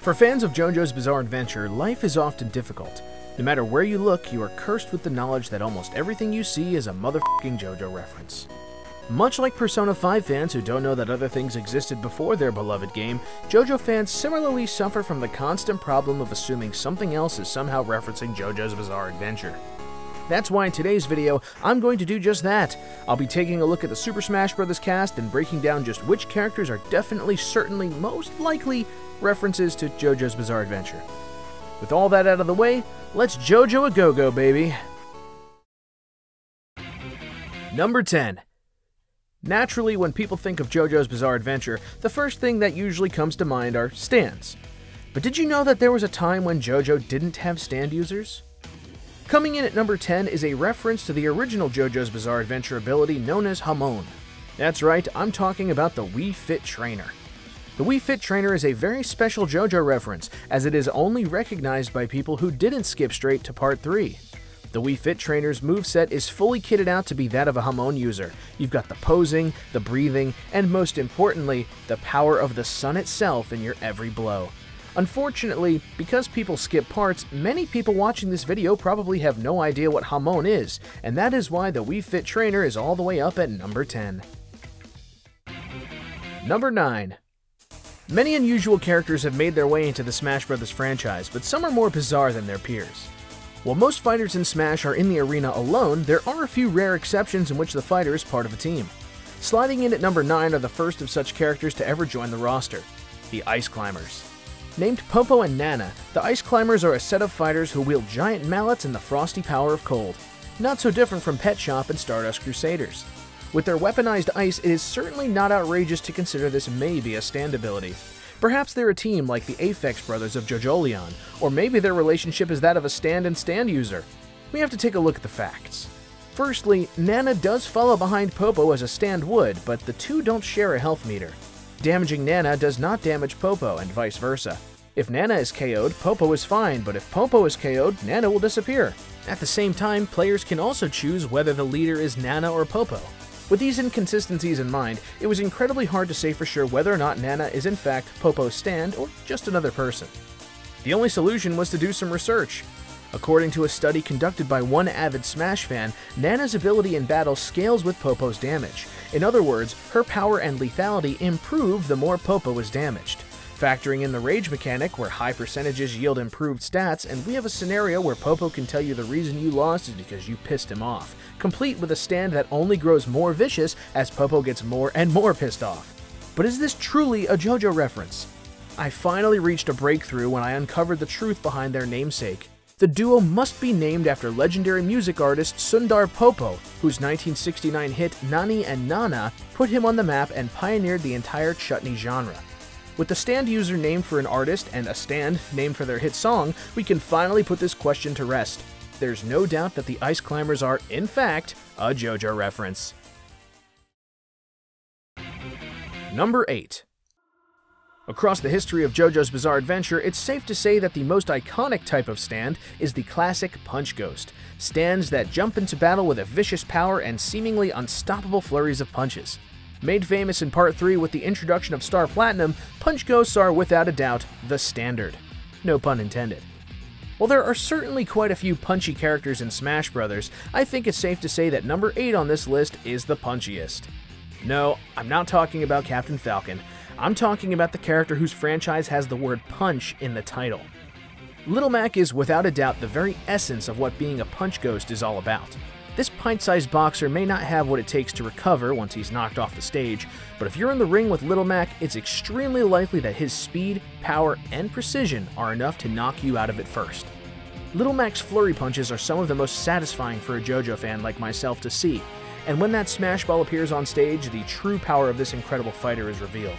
For fans of JoJo's Bizarre Adventure, life is often difficult. No matter where you look, you are cursed with the knowledge that almost everything you see is a motherfucking JoJo reference. Much like Persona 5 fans who don't know that other things existed before their beloved game, JoJo fans similarly suffer from the constant problem of assuming something else is somehow referencing JoJo's Bizarre Adventure. That's why in today's video, I'm going to do just that. I'll be taking a look at the Super Smash Bros. Cast and breaking down just which characters are definitely, certainly, most likely references to JoJo's Bizarre Adventure. With all that out of the way, let's JoJo a go-go, baby! Number 10. Naturally, when people think of JoJo's Bizarre Adventure, the first thing that usually comes to mind are stands. But did you know that there was a time when JoJo didn't have stand users? Coming in at number 10 is a reference to the original JoJo's Bizarre Adventure ability known as Hamon. That's right, I'm talking about the Wii Fit Trainer. The Wii Fit Trainer is a very special JoJo reference, as it is only recognized by people who didn't skip straight to Part 3. The Wii Fit Trainer's moveset is fully kitted out to be that of a Hamon user. You've got the posing, the breathing, and most importantly, the power of the sun itself in your every blow. Unfortunately, because people skip parts, many people watching this video probably have no idea what Hamon is, and that is why the Wii Fit Trainer is all the way up at number 10. Number 9. Many unusual characters have made their way into the Smash Bros. Franchise, but some are more bizarre than their peers. While most fighters in Smash are in the arena alone, there are a few rare exceptions in which the fighter is part of a team. Sliding in at number 9 are the first of such characters to ever join the roster, the Ice Climbers. Named Popo and Nana, the Ice Climbers are a set of fighters who wield giant mallets and the frosty power of cold. Not so different from Pet Shop and Stardust Crusaders. With their weaponized ice, it is certainly not outrageous to consider this may be a stand ability. Perhaps they're a team like the Aphex brothers of Jojo, or maybe their relationship is that of a stand and stand user. We have to take a look at the facts. Firstly, Nana does follow behind Popo as a stand would, but the two don't share a health meter. Damaging Nana does not damage Popo, and vice versa. If Nana is KO'd, Popo is fine, but if Popo is KO'd, Nana will disappear. At the same time, players can also choose whether the leader is Nana or Popo. With these inconsistencies in mind, it was incredibly hard to say for sure whether or not Nana is in fact Popo's stand or just another person. The only solution was to do some research. According to a study conducted by one avid Smash fan, Nana's ability in battle scales with Popo's damage. In other words, her power and lethality improve the more Popo is damaged. Factoring in the rage mechanic, where high percentages yield improved stats, and we have a scenario where Popo can tell you the reason you lost is because you pissed him off, complete with a stand that only grows more vicious as Popo gets more and more pissed off. But is this truly a JoJo reference? I finally reached a breakthrough when I uncovered the truth behind their namesake. The duo must be named after legendary music artist Sundar Popo, whose 1969 hit Nani and Nana put him on the map and pioneered the entire chutney genre. With the stand user named for an artist and a stand named for their hit song, we can finally put this question to rest. There's no doubt that the Ice Climbers are, in fact, a JoJo reference. Number 8. Across the history of JoJo's Bizarre Adventure, it's safe to say that the most iconic type of stand is the classic Punch Ghost, stands that jump into battle with a vicious power and seemingly unstoppable flurries of punches. Made famous in Part 3 with the introduction of Star Platinum, Punch Ghosts are without a doubt the standard. No pun intended. While there are certainly quite a few punchy characters in Smash Bros., I think it's safe to say that number 8 on this list is the punchiest. No, I'm not talking about Captain Falcon. I'm talking about the character whose franchise has the word punch in the title. Little Mac is without a doubt the very essence of what being a Punch Ghost is all about. This pint-sized boxer may not have what it takes to recover once he's knocked off the stage, but if you're in the ring with Little Mac, it's extremely likely that his speed, power, and precision are enough to knock you out of it first. Little Mac's flurry punches are some of the most satisfying for a JoJo fan like myself to see, and when that Smash Ball appears on stage, the true power of this incredible fighter is revealed.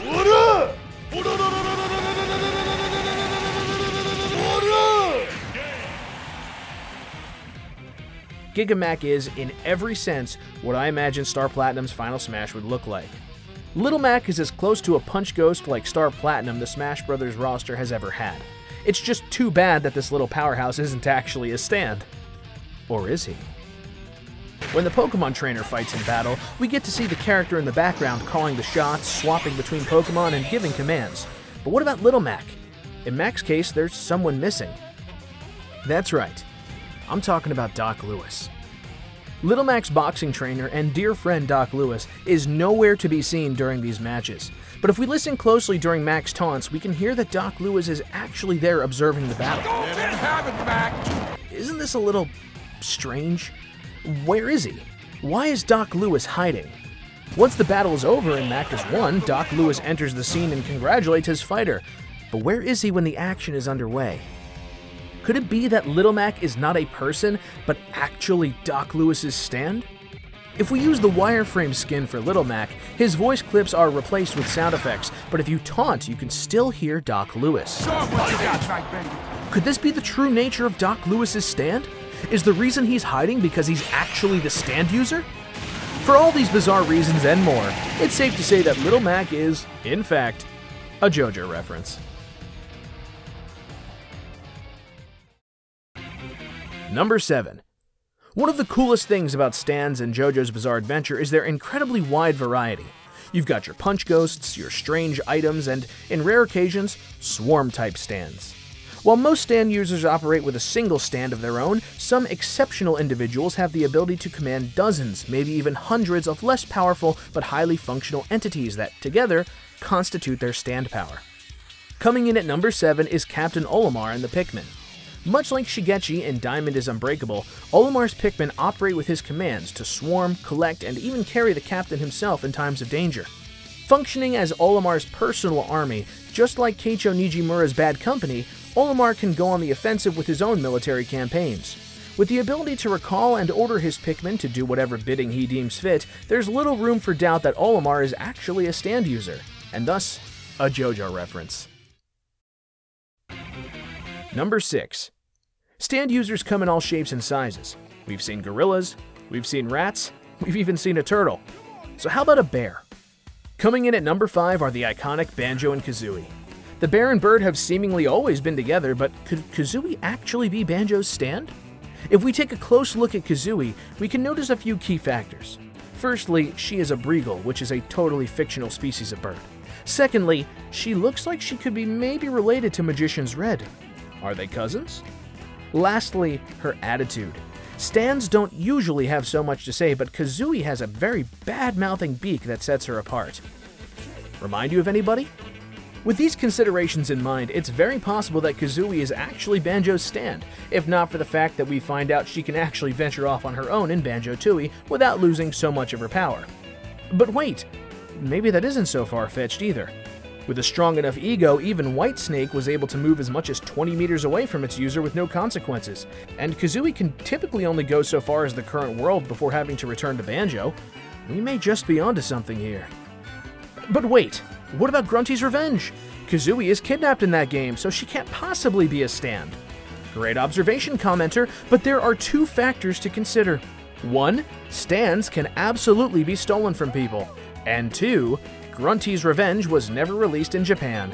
What up? Gigamac is, in every sense, what I imagine Star Platinum's final Smash would look like. Little Mac is as close to a Punch Ghost like Star Platinum the Smash Bros. Roster has ever had. It's just too bad that this little powerhouse isn't actually a stand. Or is he? When the Pokemon trainer fights in battle, we get to see the character in the background calling the shots, swapping between Pokemon, and giving commands. But what about Little Mac? In Mac's case, there's someone missing. That's right. I'm talking about Doc Lewis. Little Mac's boxing trainer and dear friend Doc Lewis is nowhere to be seen during these matches. But if we listen closely during Mac's taunts, we can hear that Doc Lewis is actually there observing the battle. Isn't this a little strange? Where is he? Why is Doc Lewis hiding? Once the battle is over and Mac has won, Doc Lewis enters the scene and congratulates his fighter. But where is he when the action is underway? Could it be that Little Mac is not a person, but actually Doc Lewis's stand? If we use the wireframe skin for Little Mac, his voice clips are replaced with sound effects, but if you taunt, you can still hear Doc Lewis. Could this be the true nature of Doc Lewis's stand? Is the reason he's hiding because he's actually the stand user? For all these bizarre reasons and more, it's safe to say that Little Mac is, in fact, a Jojo reference. Number 7. One of the coolest things about stands in JoJo's Bizarre Adventure is their incredibly wide variety. You've got your punch ghosts, your strange items, and, in rare occasions, swarm-type stands. While most stand users operate with a single stand of their own, some exceptional individuals have the ability to command dozens, maybe even hundreds of less powerful but highly functional entities that, together, constitute their stand power. Coming in at number 7 is Captain Olimar and the Pikmin. Much like Shigechi in Diamond is Unbreakable, Olimar's Pikmin operate with his commands to swarm, collect, and even carry the captain himself in times of danger. Functioning as Olimar's personal army, just like Keicho Nijimura's Bad Company, Olimar can go on the offensive with his own military campaigns. With the ability to recall and order his Pikmin to do whatever bidding he deems fit, there's little room for doubt that Olimar is actually a stand user, and thus, a JoJo reference. Number 6. Stand users come in all shapes and sizes. We've seen gorillas, we've seen rats, we've even seen a turtle. So how about a bear? Coming in at number 5 are the iconic Banjo and Kazooie. The bear and bird have seemingly always been together, but could Kazooie actually be Banjo's stand? If we take a close look at Kazooie, we can notice a few key factors. Firstly, she is a breagle, which is a totally fictional species of bird. Secondly, she looks like she could be maybe related to Magician's Red. Are they cousins? Lastly, her attitude. Stands don't usually have so much to say, but Kazooie has a very bad-mouthing beak that sets her apart. Remind you of anybody? With these considerations in mind, it's very possible that Kazooie is actually Banjo's stand, if not for the fact that we find out she can actually venture off on her own in Banjo-Tooie without losing so much of her power. But wait, maybe that isn't so far-fetched either. With a strong enough ego, even Whitesnake was able to move as much as 20 meters away from its user with no consequences, and Kazooie can typically only go so far as the current world before having to return to Banjo. We may just be onto something here. But wait, what about Grunty's Revenge? Kazooie is kidnapped in that game, so she can't possibly be a stand. Great observation, commenter, but there are 2 factors to consider. 1, stands can absolutely be stolen from people, and 2, Grunty's Revenge was never released in Japan.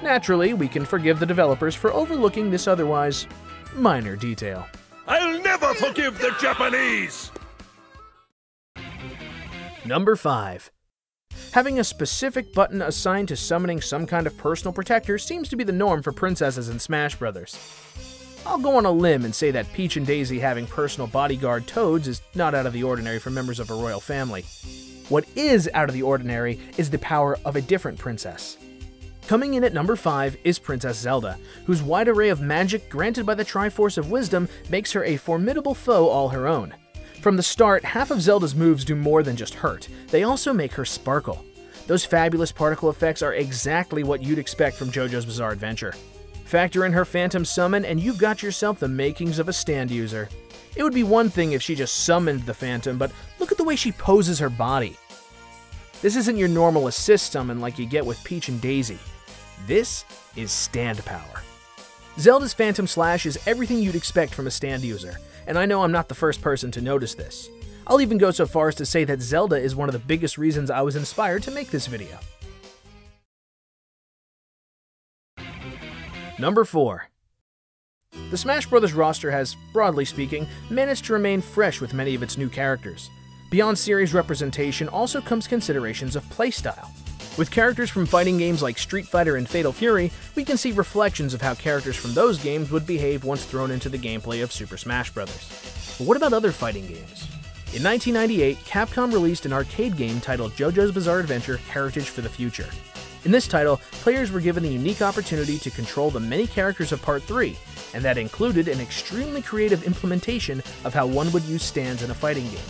Naturally, we can forgive the developers for overlooking this otherwise minor detail. I'll never forgive the Japanese! Number 5. Having a specific button assigned to summoning some kind of personal protector seems to be the norm for princesses in Smash Bros. I'll go on a limb and say that Peach and Daisy having personal bodyguard toads is not out of the ordinary for members of a royal family. What is out of the ordinary is the power of a different princess. Coming in at number 5 is Princess Zelda, whose wide array of magic granted by the Triforce of Wisdom makes her a formidable foe all her own. From the start, half of Zelda's moves do more than just hurt, they also make her sparkle. Those fabulous particle effects are exactly what you'd expect from JoJo's Bizarre Adventure. Factor in her Phantom Summon and you've got yourself the makings of a stand user. It would be one thing if she just summoned the Phantom, but look at the way she poses her body. This isn't your normal assist summon like you get with Peach and Daisy. This is stand power. Zelda's Phantom Slash is everything you'd expect from a stand user, and I know I'm not the first person to notice this. I'll even go so far as to say that Zelda is one of the biggest reasons I was inspired to make this video. Number 4. The Smash Bros. Roster has, broadly speaking, managed to remain fresh with many of its new characters. Beyond series representation also comes considerations of playstyle. With characters from fighting games like Street Fighter and Fatal Fury, we can see reflections of how characters from those games would behave once thrown into the gameplay of Super Smash Bros. But what about other fighting games? In 1998, Capcom released an arcade game titled JoJo's Bizarre Adventure: Heritage for the Future. In this title, players were given the unique opportunity to control the many characters of Part 3, and that included an extremely creative implementation of how one would use stands in a fighting game.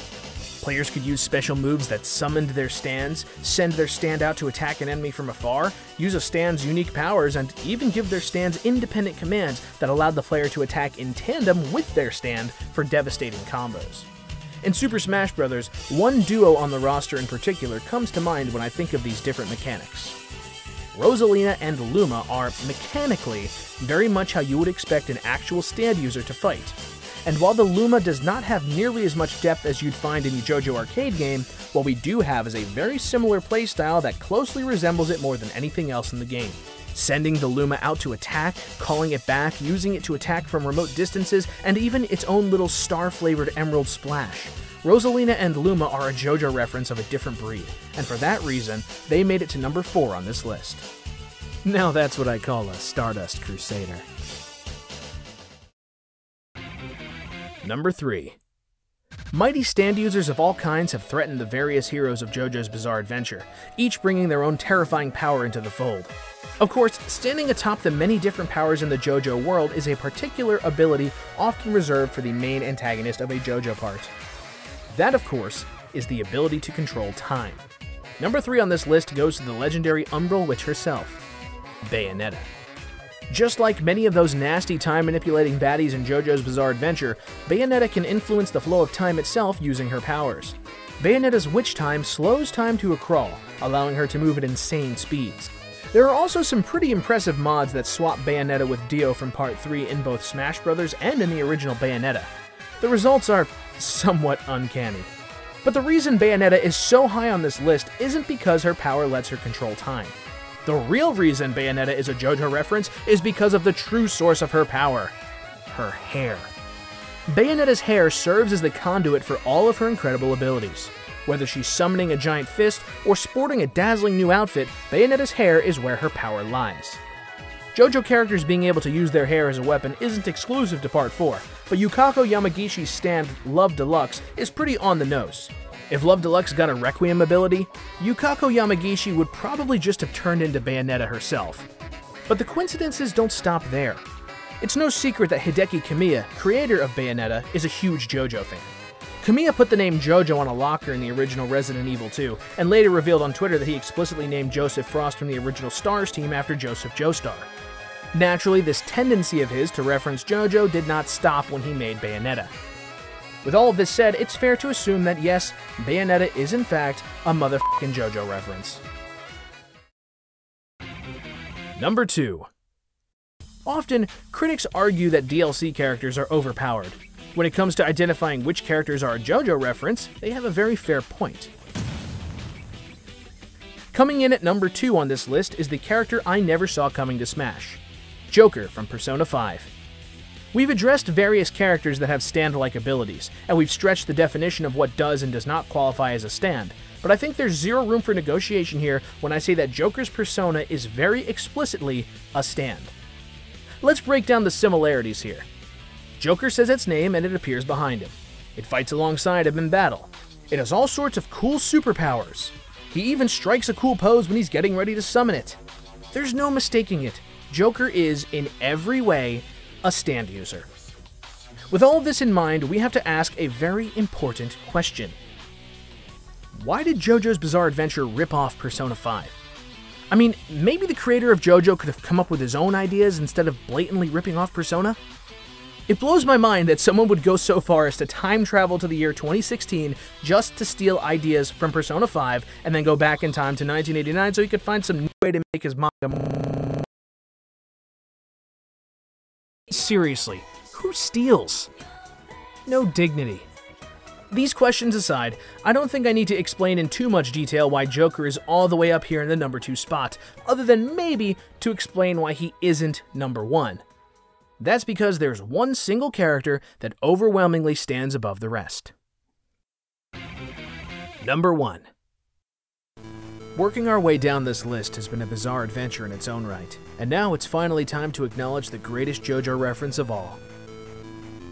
Players could use special moves that summoned their stands, send their stand out to attack an enemy from afar, use a stand's unique powers, and even give their stands independent commands that allowed the player to attack in tandem with their stand for devastating combos. In Super Smash Bros., one duo on the roster in particular comes to mind when I think of these different mechanics. Rosalina and Luma are, mechanically, very much how you would expect an actual stand user to fight. And while the Luma does not have nearly as much depth as you'd find in the JoJo arcade game, what we do have is a very similar playstyle that closely resembles it more than anything else in the game. Sending the Luma out to attack, calling it back, using it to attack from remote distances, and even its own little star-flavored emerald splash. Rosalina and Luma are a JoJo reference of a different breed, and for that reason, they made it to number 4 on this list. Now that's what I call a Stardust Crusader. Number 3. Mighty stand users of all kinds have threatened the various heroes of JoJo's Bizarre Adventure, each bringing their own terrifying power into the fold. Of course, standing atop the many different powers in the JoJo world is a particular ability often reserved for the main antagonist of a JoJo part. That, of course, is the ability to control time. Number 3 on this list goes to the legendary Umbral Witch herself, Bayonetta. Just like many of those nasty time-manipulating baddies in JoJo's Bizarre Adventure, Bayonetta can influence the flow of time itself using her powers. Bayonetta's Witch Time slows time to a crawl, allowing her to move at insane speeds. There are also some pretty impressive mods that swap Bayonetta with Dio from Part 3 in both Smash Bros. And in the original Bayonetta. The results are somewhat uncanny. But the reason Bayonetta is so high on this list isn't because her power lets her control time. The real reason Bayonetta is a JoJo reference is because of the true source of her power: her hair. Bayonetta's hair serves as the conduit for all of her incredible abilities. Whether she's summoning a giant fist or sporting a dazzling new outfit, Bayonetta's hair is where her power lies. JoJo characters being able to use their hair as a weapon isn't exclusive to Part 4, but Yukako Yamagishi's stand Love Deluxe is pretty on the nose. If Love Deluxe got a Requiem ability, Yukako Yamagishi would probably just have turned into Bayonetta herself. But the coincidences don't stop there. It's no secret that Hideki Kamiya, creator of Bayonetta, is a huge JoJo fan. Kamiya put the name Jojo on a locker in the original Resident Evil 2, and later revealed on Twitter that he explicitly named Joseph Frost from the original Stars team after Joseph Joestar. Naturally, this tendency of his to reference JoJo did not stop when he made Bayonetta. With all of this said, it's fair to assume that yes, Bayonetta is in fact a motherfucking JoJo reference. Number 2. Often, critics argue that DLC characters are overpowered. When it comes to identifying which characters are a JoJo reference, they have a very fair point. Coming in at number 2 on this list is the character I never saw coming to Smash, Joker from Persona 5. We've addressed various characters that have stand-like abilities, and we've stretched the definition of what does and does not qualify as a stand, but I think there's zero room for negotiation here when I say that Joker's persona is very explicitly a stand. Let's break down the similarities here. Joker says its name and it appears behind him. It fights alongside him in battle. It has all sorts of cool superpowers. He even strikes a cool pose when he's getting ready to summon it. There's no mistaking it. Joker is, in every way, a stand user. With all of this in mind, we have to ask a very important question. Why did JoJo's Bizarre Adventure rip off Persona 5? I mean, maybe the creator of JoJo could have come up with his own ideas instead of blatantly ripping off Persona? It blows my mind that someone would go so far as to time travel to the year 2016 just to steal ideas from Persona 5 and then go back in time to 1989 so he could find some new way to make his manga. Seriously, who steals? No dignity. These questions aside, I don't think I need to explain in too much detail why Joker is all the way up here in the number 2 spot, other than maybe to explain why he isn't number 1. That's because there's one single character that overwhelmingly stands above the rest. Number 1. Working our way down this list has been a bizarre adventure in its own right, and now it's finally time to acknowledge the greatest JoJo reference of all.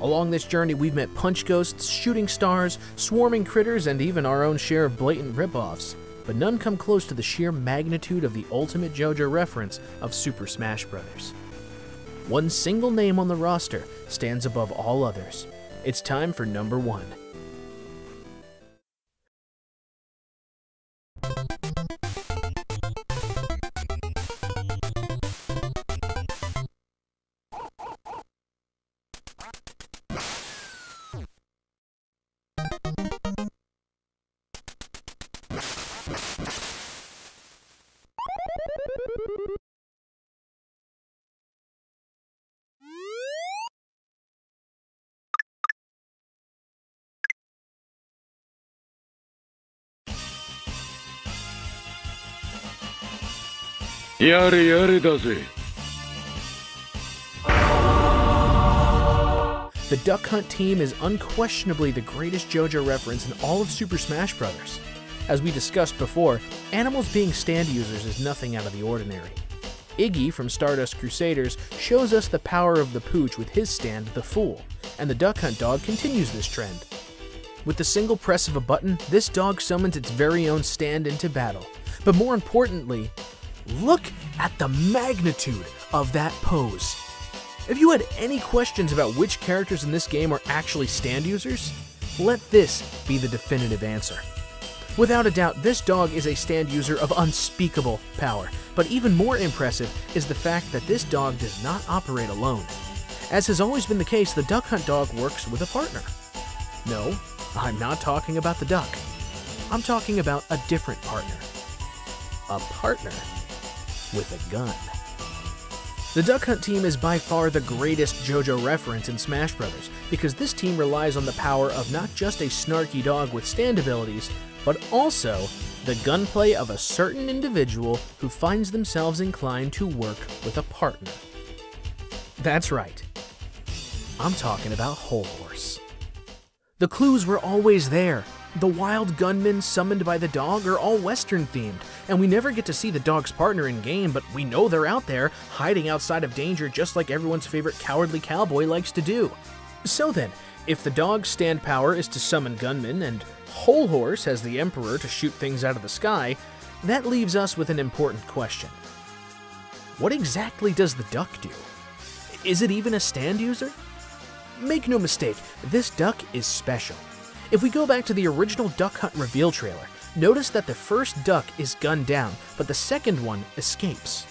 Along this journey, we've met punch ghosts, shooting stars, swarming critters, and even our own share of blatant ripoffs, but none come close to the sheer magnitude of the ultimate JoJo reference of Super Smash Bros. One single name on the roster stands above all others. It's time for number 1. Yare yare da ze. The Duck Hunt team is unquestionably the greatest JoJo reference in all of Super Smash Bros. As we discussed before, animals being stand users is nothing out of the ordinary. Iggy from Stardust Crusaders shows us the power of the pooch with his stand, the Fool, and the Duck Hunt dog continues this trend. With the single press of a button, this dog summons its very own stand into battle. But more importantly, look at the magnitude of that pose. If you had any questions about which characters in this game are actually stand users, let this be the definitive answer. Without a doubt, this dog is a stand user of unspeakable power, but even more impressive is the fact that this dog does not operate alone. As has always been the case, the Duck Hunt dog works with a partner. No, I'm not talking about the duck. I'm talking about a different partner. A partner with a gun. The Duck Hunt team is by far the greatest JoJo reference in Smash Bros. Because this team relies on the power of not just a snarky dog with stand abilities, but also the gunplay of a certain individual who finds themselves inclined to work with a partner. That's right. I'm talking about Whole Horse. The clues were always there. The wild gunmen summoned by the dog are all Western themed, and we never get to see the dog's partner in game, but we know they're out there, hiding outside of danger just like everyone's favorite cowardly cowboy likes to do. So then, if the dog's stand power is to summon gunmen, and Whole Horse has the Emperor to shoot things out of the sky, that leaves us with an important question. What exactly does the duck do? Is it even a stand user? Make no mistake, this duck is special. If we go back to the original Duck Hunt reveal trailer, notice that the first duck is gunned down, but the second one escapes.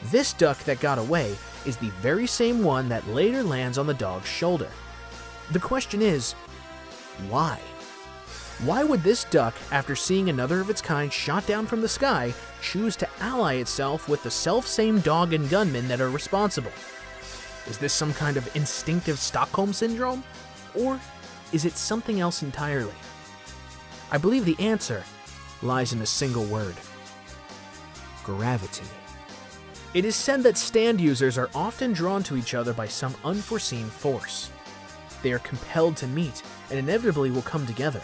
This duck that got away is the very same one that later lands on the dog's shoulder. The question is, why? Why would this duck, after seeing another of its kind shot down from the sky, choose to ally itself with the self-same dog and gunman that are responsible? Is this some kind of instinctive Stockholm Syndrome? Or is it something else entirely? I believe the answer lies in a single word: gravity. It is said that stand users are often drawn to each other by some unforeseen force. They are compelled to meet and inevitably will come together.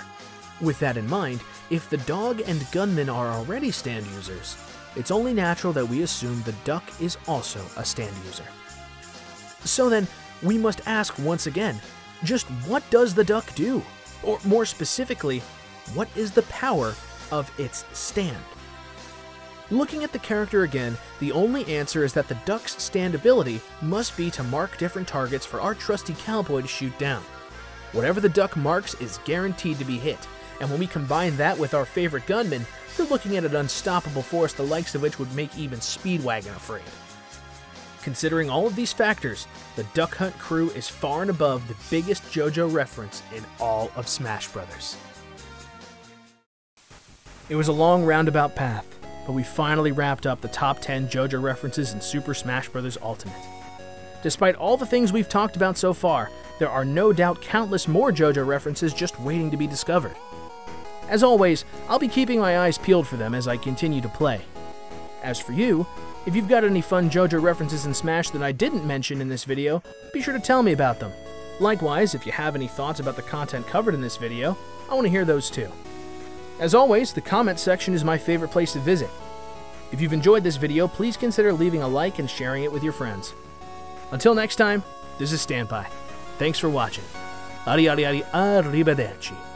With that in mind, if the dog and gunman are already stand users, it's only natural that we assume the duck is also a stand user. So then, we must ask once again, just what does the duck do? Or more specifically, what is the power of its stand? Looking at the character again, the only answer is that the duck's stand ability must be to mark different targets for our trusty cowboy to shoot down. Whatever the duck marks is guaranteed to be hit, and when we combine that with our favorite gunman, we're looking at an unstoppable force the likes of which would make even Speedwagon afraid. Considering all of these factors, the Duck Hunt crew is far and above the biggest JoJo reference in all of Smash Bros. It was a long roundabout path, but we finally wrapped up the top 10 JoJo references in Super Smash Bros. Ultimate. Despite all the things we've talked about so far, there are no doubt countless more JoJo references just waiting to be discovered. As always, I'll be keeping my eyes peeled for them as I continue to play. As for you, if you've got any fun JoJo references in Smash that I didn't mention in this video, be sure to tell me about them. Likewise, if you have any thoughts about the content covered in this video, I want to hear those too. As always, the comment section is my favorite place to visit. If you've enjoyed this video, please consider leaving a like and sharing it with your friends. Until next time, this is Stanpai. Thanks for watching. Arrivederci.